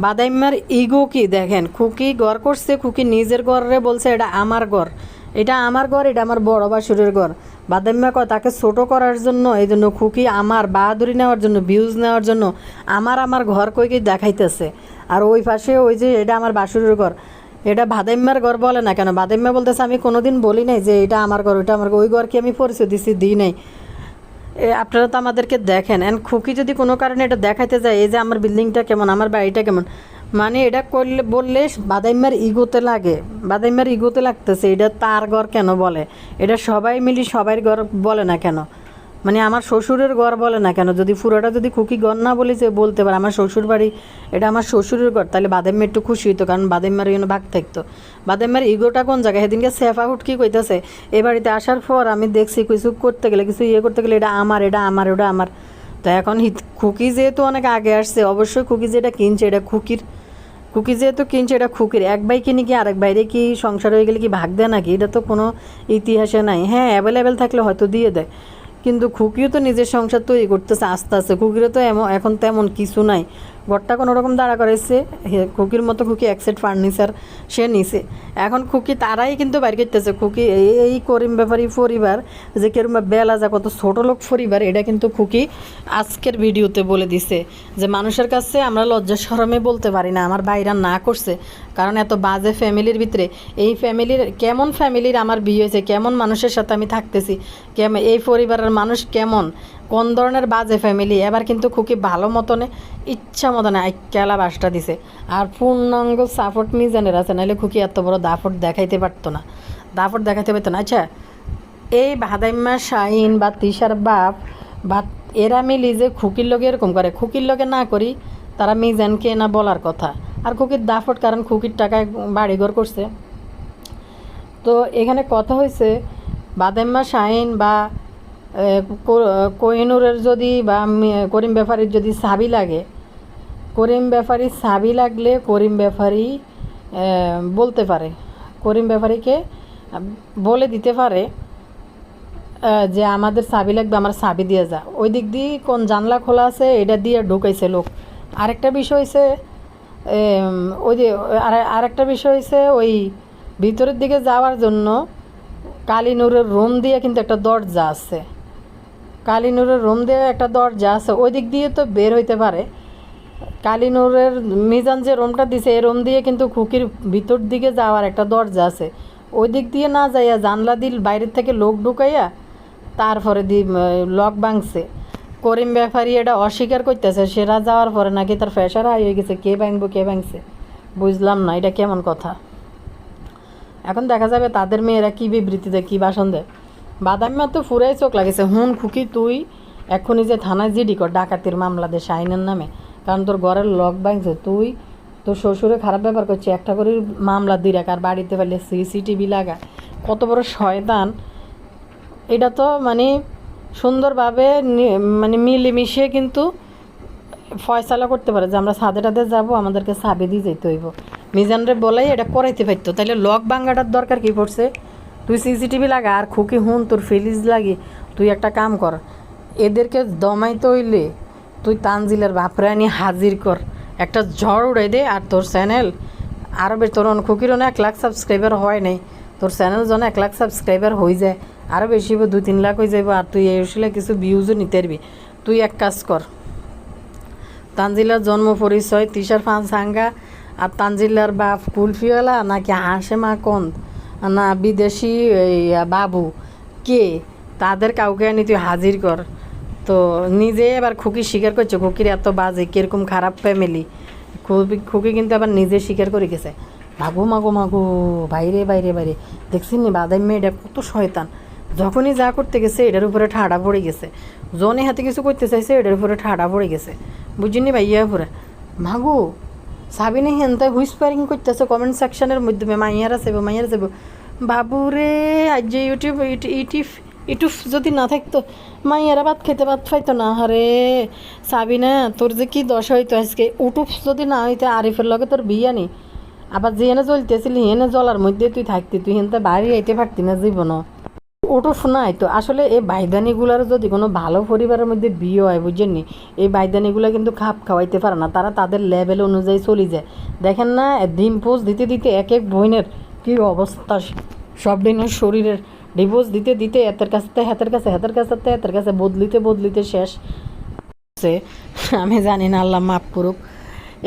বাদাইম্মার ইগো কি দেখেন। খুকি ঘর করছে, খুকি নিজের ঘরে বলছে এটা আমার ঘর, এটা আমার ঘর, এটা আমার বড় বাসুরের ঘর। বাদাইম্মা কয় তাকে ছোটো করার জন্য, এই জন্য খুকি আমার বাহাদুরি নেওয়ার জন্য, ভিউজ নেওয়ার জন্য আমার ঘর কইকে দেখাইতেছে। আর ওই পাশে ওই যে এটা আমার বাসুরের ঘর, এটা বাদাইম্মার ঘর বলে না কেন? বাদাইম্মা বলতেছে আমি কোনোদিন বলি নাই যে এটা আমার ঘর, ওইটা আমার ঘর। ওই ঘরকে আমি পরিচয় দিই নাই। আপনারা তো আমাদেরকে দেখেন। অ্যান্ড খুকি যদি কোনো কারণে এটা দেখাইতে যায়, এই যে আমার বিল্ডিংটা কেমন, আমার বাড়িটা কেমন, মানে এটা করলে বললে বাদাইম্মার ইগোতে লাগে, বাদাইম্মার ইগোতে লাগতেছে। এটা তার ঘর কেন বলে? এটা সবাই মিলি সবার ঘর বলে না কেন? মানে আমার শ্বশুরের ঘর বলে না কেন? যদি পুরোটা যদি খুকি ঘর না বলি, যে বলতে পারে আমার শ্বশুর বাড়ি, এটা আমার শ্বশুরের ঘর, তাহলে বাদাইম্মা একটু খুশি হইতো, কারণ বাদাইম্মার জন্য ভাগ থাকতো। বাদাইম্মার ইগোটা কোন জায়গায়? সেদিনকে সেফা হুটকি কইতেছে, এ বাড়িতে আসার পর আমি দেখছি কিছু করতে গেলে, কিছু করতে গেলে এটা আমার, এটা আমার, ওটা আমার। তো এখন খুকি যেহেতু অনেক আগে আসছে, অবশ্যই খুকি যেটা কিনছে এটা খুকির, খুকি যেহেতু কিনছে এটা খুকির। এক ভাই কিনে কি আরেক বাইরে কি সংসার হয়ে গেলে কি ভাগ দেয় নাকি? এটা তো কোনো ইতিহাসে নাই। হ্যাঁ, অ্যাভেলেবেল থাকলে হয়তো দিয়ে দেয়, কিন্তু খুকিও তো নিজের সংসার তৈরি করতেছে আস্তে আস্তে। খুকিরও তো এখন তেমন কিছু নাই, ঘরটা কোনো রকম দাঁড়া করাইছে। খুকির মতো খুকি এক সেট ফার্নিচার সে নিছে। এখন খুকি তারাই কিন্তু বাইর করতেছে। খুকি এই করিম ব্যাপারী পরিবার যে কেরম বেলা যা কত ছোটো লোক পরিবার, এটা কিন্তু খুকি আজকের ভিডিওতে বলে দিছে যে মানুষের কাছে আমরা লজ্জা শরমে বলতে পারি না আমার বাইরা না করছে, কারণ এত বাজে ফ্যামিলির ভিতরে, এই ফ্যামিলির কেমন ফ্যামিলির আমার বিয়ে হয়েছে, কেমন মানুষের সাথে আমি থাকতেছি, কেমন এই পরিবারের মানুষ কেমন, কোন ধরনের বাজে ফ্যামিলি। এবার কিন্তু খুকি ভালো মতনে ইচ্ছা মতনে আইকেলা বাসটা দিছে। আর পূর্ণাঙ্গ সাপোর্ট মিজানের আছে, নাহলে খুকি এত বড় দাফট দেখাইতে পারতো না, দাফট দেখাইতে পারতো না। আচ্ছা, এই বাদাইম্মা, শাহিন বা তিশার বাপ বা এরা মিলি যে খুকির লগে এরকম করে, খুকির লগে না করি তারা মিজানকে না বলার কথা। আর খুকির দাফট, কারণ খুকির টাকায় বাড়িঘর করছে। তো এখানে কথা হয়েছে বাদাইম্মা, শাহিন বা কোহিনুরের যদি বা করিম ব্যাপারীর যদি চাবি লাগে, করিম ব্যাপারীর চাবি লাগলে করিম ব্যাপারী বলতে পারে, করিম ব্যাপারীকে বলে দিতে পারে যে আমাদের চাবি লাগবে, আমার চাবি দিয়ে যা। ওই দিক দিয়ে কোন জানলা খোলা আছে এটা দিয়ে ঢুকাইছে লোক। আরেকটা বিষয় হয়েছে ওই যে আরেকটা বিষয় হয়েছে ওই ভিতরের দিকে যাওয়ার জন্য কালীনুরের রুম দিয়ে কিন্তু একটা দরজা আছে, কালীনুরের রুম দিয়ে একটা দরজা আছে, ওই দিক দিয়ে তো বের হইতে পারে। কালীনুরের মিজান যে রুমটা দিছে, এই রুম দিয়ে কিন্তু খুকির ভিতর দিকে যাওয়ার একটা দরজা আছে, ওই দিক দিয়ে না যাইয়া জানলা দিল বাইরের থেকে লোক ঢুকাইয়া তারপরে লক ভাঙছে। করিম ব্যাপারী এটা অস্বীকার করতেছে, সেরা যাওয়ার পরে নাকি তার ফ্যাশার হাই হয়ে গেছে। কে ভাঙছে বুঝলাম না, এটা কেমন কথা? এখন দেখা যাবে তাদের মেয়েরা কী বিবৃতি দেয়, কী ভাষণ দেয়। বাদামিমা তো ফুরাই চোখ লাগেছে। হুন খুকি, তুই এখনই যে থানায় জিডি কর ডাকাতির মামলা দে শাহিনের নামে, কারণ তোর ঘরের লক ভাঙছে, তুই তোর শ্বশুরে খারাপ ব্যাপার করছে, একটা করে মামলা দিয়ে রাখ, আর বাড়িতে পারলে সিসিটিভি লাগা। কত বড় শয়তান! এটা তো মানে সুন্দরভাবে মানে মিলেমিশে কিন্তু ফয়সালা করতে পারে যে আমরা ছাদে টাদে যাবো, আমাদেরকে চাবি দিয়ে যেতে হইব। মিজানরে বলাই এটা করাইতে পারতো, তাইলে লক ভাঙাটার দরকার কী পড়ছে? তুই সিসিটিভি লাগা। আর খুকি হুন, তোর ফিলিজ লাগি, তুই একটা কাম কর, এদেরকে দমাইতে হইলে তুই তানজিলের বাপরে আনি হাজির কর, একটা ঝড় উড়াই দে। আর তোর চ্যানেল আরও বেশ, তোর খুকিরও না 1 লাখ সাবস্ক্রাইবার হয় নাই, তোর চ্যানেল যেন 1 লাখ সাবস্ক্রাইবার হয়ে যায়, আরও বেশি 2-3 লাখ হয়ে যাবো। আর তুই এসলে কিছু ভিউজও নিতে পারবি। তুই এক কাজ কর, তানজিলার জন্ম পরিচয়, তিশার ফাঁসাঙ্গা আর তানজিলার বাপ কুলফিওয়ালা নাকি হাসেমা কন্দ না বিদেশি বাবু কে, তাদের কাউকে আনি তুই হাজির কর। তো নিজে এবার খুকি স্বীকার করছে খুকির এত বাজে, কীরকম খারাপ ফ্যামিলি। খুকি কিন্তু আবার নিজে স্বীকার করে গেছে। মাগো বাইরে বাইরে বাইরে দেখছেন নি বাদামি এটা কত শয়তান, যখনই যা করতে গেছে এটার উপরে ঠাড়া পড়ে গেছে, জনে হাতে কিছু করতে চাইছে এটার উপরে ঠাড়া পড়ে গেছে, বুঝিনি ভাইয়া উপরে। মাগো সাবিনে হেনতায় হুইসপারিং করতেছে কমেন্ট সেকশনের মাধ্যমে, মাইয়ারা যাবো বাবুরে। আজ যে ইউটিউব যদি না থাকতো মাইয়ারা ভাত পাইতো না। আরে সাবিনা, তোর যে কি দশা হইতো আজকে, ইউটিউব যদি না হইতো আরিফের লগে তোর বিয়া নি, আবার যে এনে জ্বলতেছিলি এনে জ্বলার মধ্যে তুই থাকতি, তুই হেনতে বাড়ি আইতে পারতি না জীবনও। ওটো শোনাই তো আসলে এই বাইদানিগুলার যদি কোনো ভালো পরিবারের মধ্যে বিয়ে হয় বুঝছেন নি, এই বাইদানিগুলো কিন্তু খাপ খাওয়াইতে পারে না, তারা তাদের লেভেল অনুযায়ী চলে যায়। দেখেন না ডিম পোজ দিতে দিতে এক এক বোনের কী অবস্থা, সব দিনের শরীরের ডিভোর্স দিতে দিতে এতের কাছে হাতের কাছে হাতের কাছে হাতের কাছে বদলিতে বদলিতে শেষ। আমি জানি না, আল্লাহ মাফ করুক।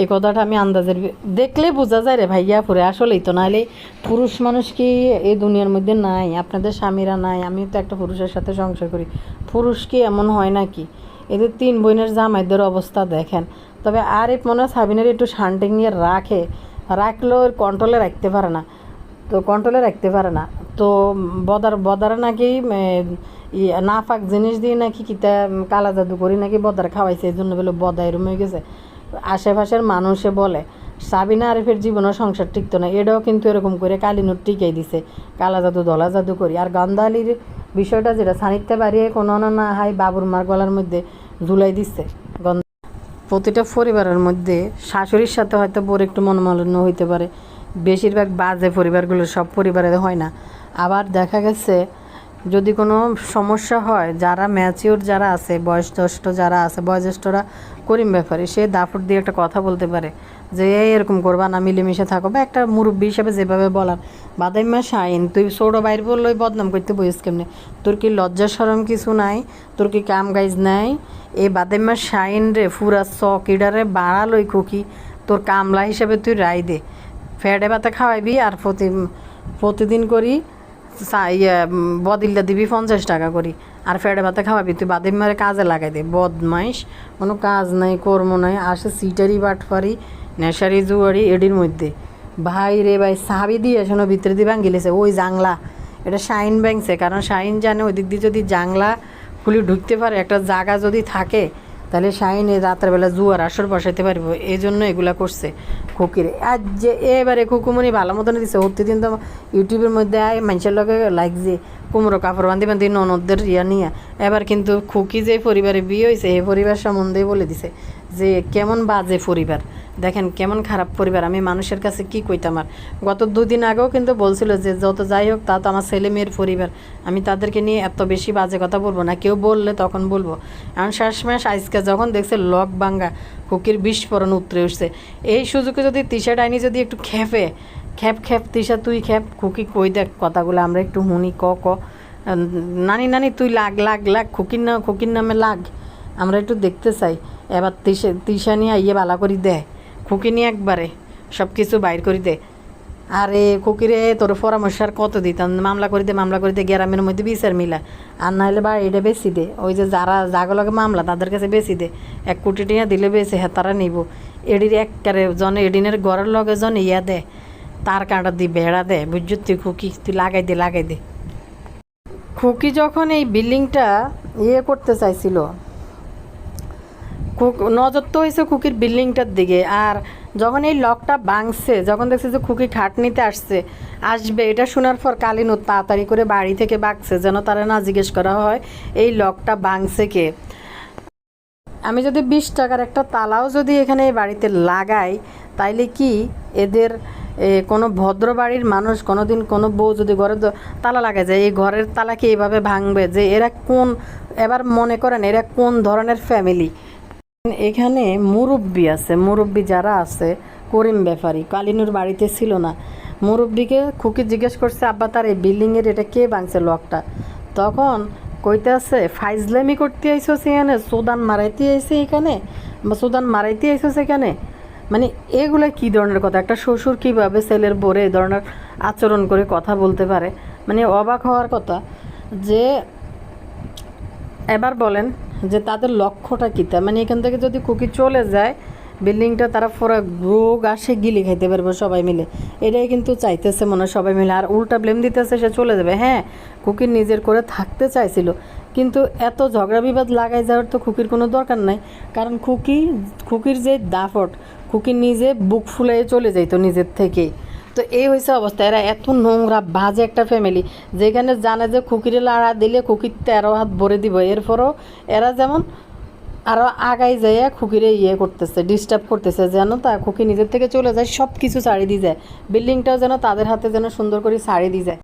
এই কথাটা আমি আন্দাজের দেখলে বোঝা যায় রে ভাইয়া পরে, আসলেই তো। নাহলে পুরুষ মানুষ কি এই দুনিয়ার মধ্যে নাই? আপনাদের স্বামীরা নাই? আমি তো একটা পুরুষের সাথে সংসার করি, পুরুষ কি এমন হয় নাকি? এদের 3 বোনের জামাইদের অবস্থা দেখেন। তবে আর এই মনে হয় সাবিনের একটু শান্টিং নিয়ে রাখলেও কন্ট্রোলে রাখতে পারে না, তো কন্ট্রোলে রাখতে পারে না। তো বদার নাকি নাফাক জিনিস দিয়ে নাকি কিতা কালা জাদু করি নাকি বদার খাওয়াইছে, এই জন্য বলে বদা এরম হয়ে গেছে। আশেপাশের মানুষে বলে সাবিনা আরিফের জীবনের সংসার টিকতো না, এটাও কিন্তু এরকম করে কালিনুর টিকাই দিছে, কালা জাদু ধলা জাদু করি। আর গান্দা আলীর বিষয়টা যেটা সানিতে বাড়িয়ে কোনো না হাই বাবুর মার গলার মধ্যে ঝুলাই দিচ্ছে। প্রতিটা পরিবারের মধ্যে শাশুড়ির সাথে হয়তো বোর একটু মনোমালিন্য হইতে পারে, বেশিরভাগ বাজে পরিবারগুলো সব পরিবারে হয় না। আবার দেখা গেছে যদি কোনো সমস্যা হয়, যারা ম্যাচিওর যারা আছে, বয়োজ্যেষ্ঠ যারা আছে, বয়োজ্যেষ্ঠরা করিম ব্যাপারে সে দাফট দিয়ে একটা কথা বলতে পারে যে এরকম করবা না, মিলেমিশে থাকো, বা একটা মুরব্বী হিসাবে যেভাবে বলার, বাদাইমা শাইন তুই ছোটো বাইর বললোই বদনাম করতে বইস কেমনে? তোর কি লজ্জা শরম কিছু নাই? তোর কি কাম কাজ নাই? এই বাদাইমা শাইন রে ফুরা চকিডারে বাড়ালই খুকি, তোর কামলা হিসাবে তুই রায় দে, ফ্যাডে ভাতে খাওয়াইবি আর প্রতিদিন করি বদিল্লা দিবি 50 টাকা করি, আর ফেডে ভাতে খাওয়াবি, তুই বাদিম মারে কাজে লাগাই দে। বদমাইশ, কোনো কাজ নাই কর্ম নাই, আসে সিটারি বাটফারি নেশারি জুয়ারি এডির মধ্যে। ভাই রে ভাই, সাবি দিয়ে শোনো ভিতরে দিয়ে ভাঙ্গিলেছে ওই জাংলা, এটা শাইন ব্যাংকছে, কারণ শাইন জানে ওই দিক দিয়ে যদি জাংলা খুলি ঢুকতে পারে, একটা জায়গা যদি থাকে, তাহলে শাইন এই রাতের বেলা জুয়ার আসর বসাইতে পারবো, এই জন্য এগুলা করছে খুকিরে। আজ যে এবারে খুকুমনি ভালো মতন দিচ্ছে, প্রতিদিন তো ইউটিউবের মধ্যে আয় মানুষের লগে লাগছে কুমড়ো কাপড় বান্ধি বান্ধি ননদদের ইয়া নিয়ে। এবার কিন্তু খুকি যে পরিবারে বিয়ে হয়েছে এই পরিবার সম্বন্ধেই বলে দিছে যে কেমন বাজে পরিবার, দেখেন কেমন খারাপ পরিবার। আমি মানুষের কাছে কি কইতাম, আর গত 2 দিন আগেও কিন্তু বলছিল যে যত যাই হোক তা তো আমার ছেলে মেয়ের পরিবার, আমি তাদেরকে নিয়ে এত বেশি বাজে কথা বলবো না, কেউ বললে তখন বলবো। এখন শেষমেশ আজকে যখন দেখছে লক ভাঙ্গা খুকির বিস্ফোরণ উতরে উঠছে, এই সুযোগে যদি তিশা ডাইনি যদি একটু খ্যাপ তিশা তুই খ্যাপ, খুকি কই দেখ কথাগুলো আমরা একটু শুনি, ক নানি তুই লাগ খুকির নামে লাগ, আমরা একটু দেখতে চাই। এবার তিশা নিয়ে ইয়ে বালা করি দে, খুকি নিয়ে একবারে সব কিছু বাইর করি দে। আরে খুকিরে তোর পরামর্শ আর কত দিতাম, মামলা করি দে গ্রামের মধ্যে বিচার মিলা, আর নাহলে বা এটা বেশি দে, ওই যে যারা জাগলগে মামলা তাদের কাছে বেশি দে, 1 কোটি টাকা দিলে বেশি হ্যাঁ তারা নিব। এডির একবারে জনে এডিনের ঘরের লগে জন ইয়া দে, তার কাঁটা দি বেড়া দে, বুঝছ তুই খুকি, তুই লাগাই দে। খুকি যখন এই বিল্ডিংটা ইয়ে করতে চাইছিল, নজর তো হয়েছে খুকির বিল্ডিংটার দিকে, আর যখন এই লকটা ভাঙছে, যখন দেখছে যে খুকি খাটনিতে আসবে, এটা শোনার পর কালিনু তাড়াতাড়ি করে বাড়ি থেকে বাগছে, যেন তারা না জিজ্ঞেস করা হয় এই লকটা ভাঙছে কে। আমি যদি 20 টাকার একটা তালাও যদি এখানে এই বাড়িতে লাগাই, তাইলে কি এদের কোনো ভদ্র বাড়ির মানুষ কোনোদিন কোনো বউ যদি ঘরে তালা লাগায় যায়, এই ঘরের তালা কি এইভাবে ভাঙবে? যে এরা কোন, এবার মনে করেন এরা কোন ধরনের ফ্যামিলি। এখানে মুরব্বী যারা আছে, করিম ব্যাপারী কালিনুর বাড়িতে ছিল না, মুরব্বীকে খুকি জিজ্ঞেস করছে আব্বা তার এই বিল্ডিংয়ের এটা কে ভাঙছে লকটা, তখন কইতে আছে ফাইজলামি করতে আইসো সেখানে, সুদান মারাইতে আইসে এখানে, বা সুদান মারাইতে আইসো সেখানে। মানে এগুলো কী ধরনের কথা? একটা শ্বশুর কীভাবে ছেলের বোরে এই ধরনের আচরণ করে কথা বলতে পারে, মানে অবাক হওয়ার কথা। যে এবার বলেন যে তাদের লক্ষ্যটা কী? মানে এখান থেকে যদি খুকি চলে যায় বিল্ডিংটা, তারা পুরো রোগ আসে গিলি খাইতে পারবে সবাই মিলে, এটাই কিন্তু চাইতেছে মনে হয় সবাই মিলে। আর উল্টা ব্লেম দিতেছে সে চলে যাবে। হ্যাঁ, খুকির নিজের করে থাকতে চাইছিল, কিন্তু এত ঝগড়া বিবাদ লাগাই যাওয়ার তো খুকির কোনো দরকার নাই, কারণ খুকির যে দাফট, খুকি নিজে বুক ফুলাই চলে যাইতো নিজের থেকেই। তো এই হয়েছে অবস্থা। এরা এত নোংরা বাজে একটা ফ্যামিলি, যেখানে জানে যে খুকিরে লাড়া দিলে খুকির 13 হাত ভরে দিব, এরপরও এরা যেমন আরও আগাই যাইয়া খুকিরে ইয়ে করতেছে, ডিস্টার্ব করতেছে, যেন তা খুকি নিজের থেকে চলে যায়, সব কিছু ছাড়ি দিয়ে যায়, বিল্ডিংটাও যেন তাদের হাতে যেন সুন্দর করে ছাড়ি দিয়ে যায়।